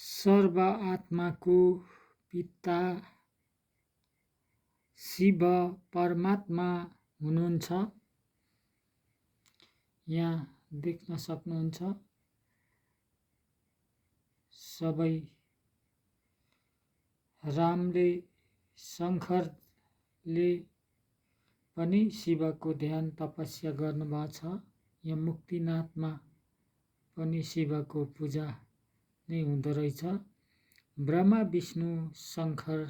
सर्व आत्माको पिता शिव परमात्मा हुनुहुन्छ। यहाँ देख्न सक्नुहुन्छ सबै रामले शङ्करले पनि शिवको ध्यान तपस्या गर्नुभएको छ। यहाँ मुक्तिनाथमा पनि शिवको पूजा नै हुँदो रहेछ। ब्रह्मा विष्णु शङ्करद्वारा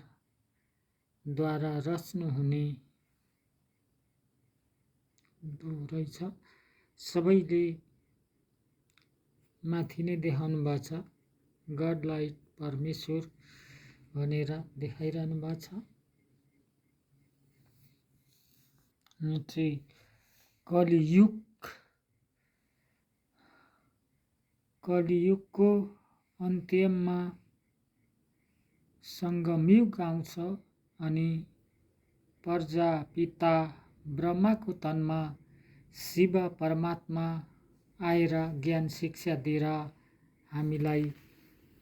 रच्नु हुने रहेछ। सबैले माथि नै देखाउनु भएको छ, गडलाई परमेश्वर भनेर देखाइरहनु भएको छ। चाहिँ कलियुगको अन्त्यमा सङ्गमयुग आउँछ अनि प्रजापिता ब्रह्माको तनमा शिव परमात्मा आएर ज्ञान शिक्षा दिएर हामीलाई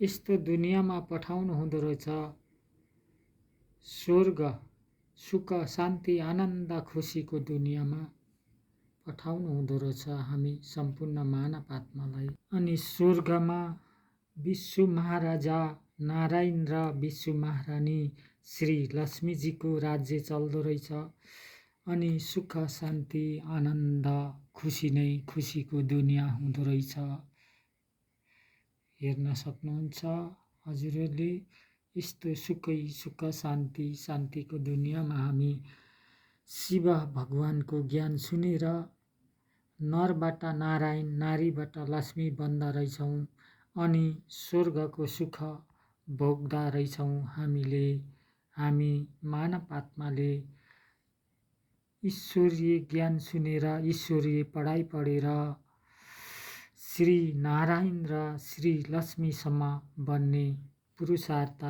यस्तो दुनियाँमा पठाउनु हुँदो रहेछ। स्वर्ग सुख शान्ति आनन्द खुसीको दुनियाँमा पठाउनु हुँदो रहेछ हामी सम्पूर्ण मानव आत्मालाई। अनि स्वर्गमा विश्व महाराजा नारायण र विश्व महारानी श्री लक्ष्मीजीको राज्य चल्दो रहेछ। अनि सुख शान्ति आनन्द खुसी नै खुसीको दुनियाँ हुँदो रहेछ। हेर्न सक्नुहुन्छ हजुरहरूले यस्तो सुख शान्तिको दुनियाँमा हामी शिव भगवानको ज्ञान सुनेर नरबाट नारायण नारीबाट लक्ष्मी बन्दा रहेछौँ अनि स्वर्गको सुख भोग्दा रहेछौँ। हामी मानव आत्माले ईश्वरीय ज्ञान सुनेर ईश्वरीय पढाइ पढेर श्री नारायण र श्री लक्ष्मीसम्म बन्ने पुरुषार्थ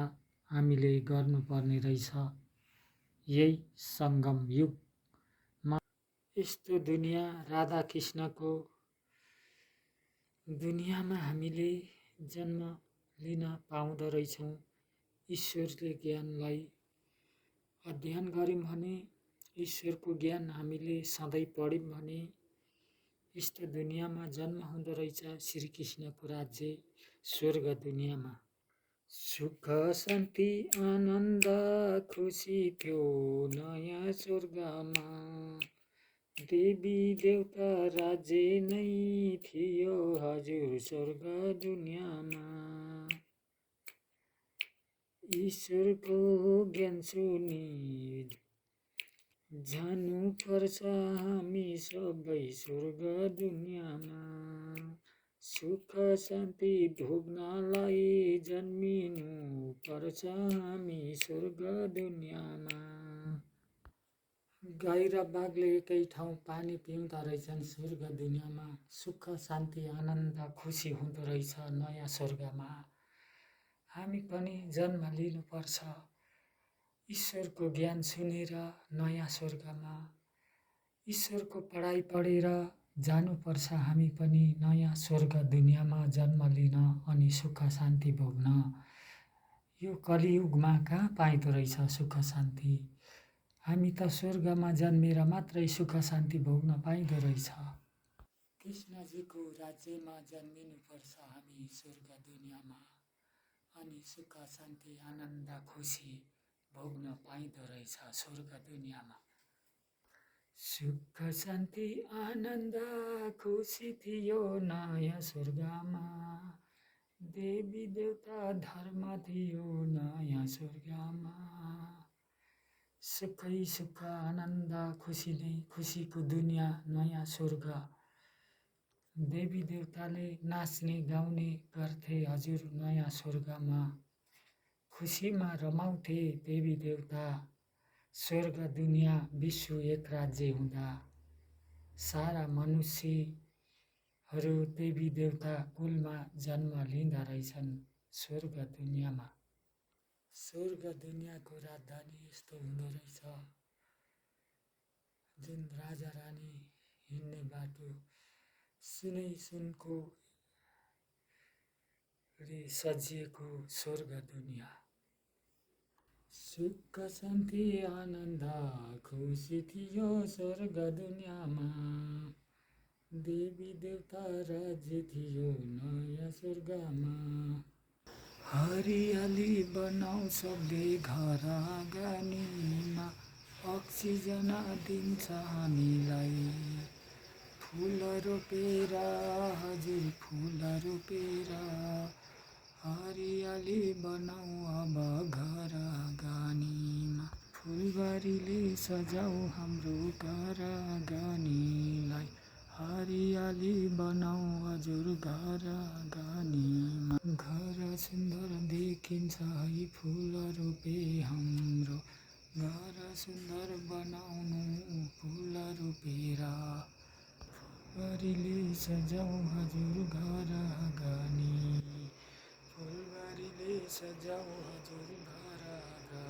हामीले गर्नुपर्ने रहेछ। यही सङ्गम युगमा यस्तो दुनियाँ राधा कृष्णको दुनियाँमा हामीले जन्म लिन पाउँदो रहेछौँ। ईश्वरले ज्ञानलाई अध्ययन गऱ्यौँ भने ईश्वरको ज्ञान हामीले सधैँ पढ्यौँ भने यस्तो दुनियाँमा जन्म हुँदो रहेछ श्रीकृष्णको राज्य स्वर्ग दुनियाँमा। सुख शान्ति आनन्द खुसी थियो नयाँ स्वर्गमा, देवी देवता राज्य नै थियो हजुर स्वर्ग दुनियाँमा। ईश्वरको ज्ञान सुनि जानु पर्छ हामी सबै स्वर्ग दुनियाँमा। सुख शान्ति भोग्नलाई जन्मिनु पर्छ हामी स्वर्ग दुनियाँमा। गाई र बाघले एकै ठाउँ पानी पिउँदा रहेछन् स्वर्ग दुनियाँमा। सुख शान्ति आनन्द खुसी हुँदो रहेछ नयाँ स्वर्गमा। हामी पनि जन्म लिनुपर्छ ईश्वरको ज्ञान सुनेर नयाँ स्वर्गमा। ईश्वरको पढाइ पढेर जानुपर्छ हामी पनि नयाँ स्वर्ग दुनियाँमा जन्म लिन अनि सुख शान्ति भोग्न। यो कलियुगमा कहाँ पाइँदो रहेछ सुख शान्ति। हामी त स्वर्गमा जन्मेर मात्रै सुख शान्ति भोग्न पाइँदो रहेछ। कृष्णजीको राज्यमा जन्मिनुपर्छ हामी स्वर्ग दुनियाँमा अनि सुख शान्ति आनन्द खुसी भोग्न पाइँदो रहेछ स्वर्ग दुनियाँमा। सुख शान्ति आनन्द खुसी थियो नयाँ स्वर्गमा, देवी देवता धर्म थियो नयाँ स्वर्गमा। सुखै सुख आनन्द खुसी नै खुसीको दुनियाँ नयाँ स्वर्ग। देवी देवताले नाच्ने गाउने गर्थे हजुर नयाँ स्वर्गमा। खुसीमा रमाउँथे देवी देवता स्वर्ग दुनियाँ विश्व एक राज्य हुँदा। सारा मनुष्यहरू देवी देवता कुलमा जन्म लिँदा रहेछन् स्वर्ग दुनियाँमा। स्वर्ग दुनियाँको राजधानी यस्तो हुँदो रहेछ। जुन राजा रानी हिँड्ने बाटो सुनै सुनको रे सजिएको स्वर्ग दुनियाँ। सुख शान्ति आनन्द खुसी थियो स्वर्ग दुनियाँमा। देवी देवता राज्य थियो नयाँ स्वर्गमा। हरियाली बनाऊ सबले घर आँगनीमा। अक्सिजन दिन्छ हामीलाई। फुल रोपेर हजुर फुल रोपेर। हरियाली बनाऊ अब घर आँगनीमा। फुलबारीले सजाऊ हाम्रो घर आँगनीलाई। हरियाली बनाऊ हजुर घर आँगनीमा। घर सुन्दर देखिन्छ है फुल रोपे हाम्रो। घर सुन्दर बनाउनु फुल रोपेर। फुलबारीले सजाऊ हजुर घर आँगनी। फुलबारीले सजाऊ हजुर घर आँगनी।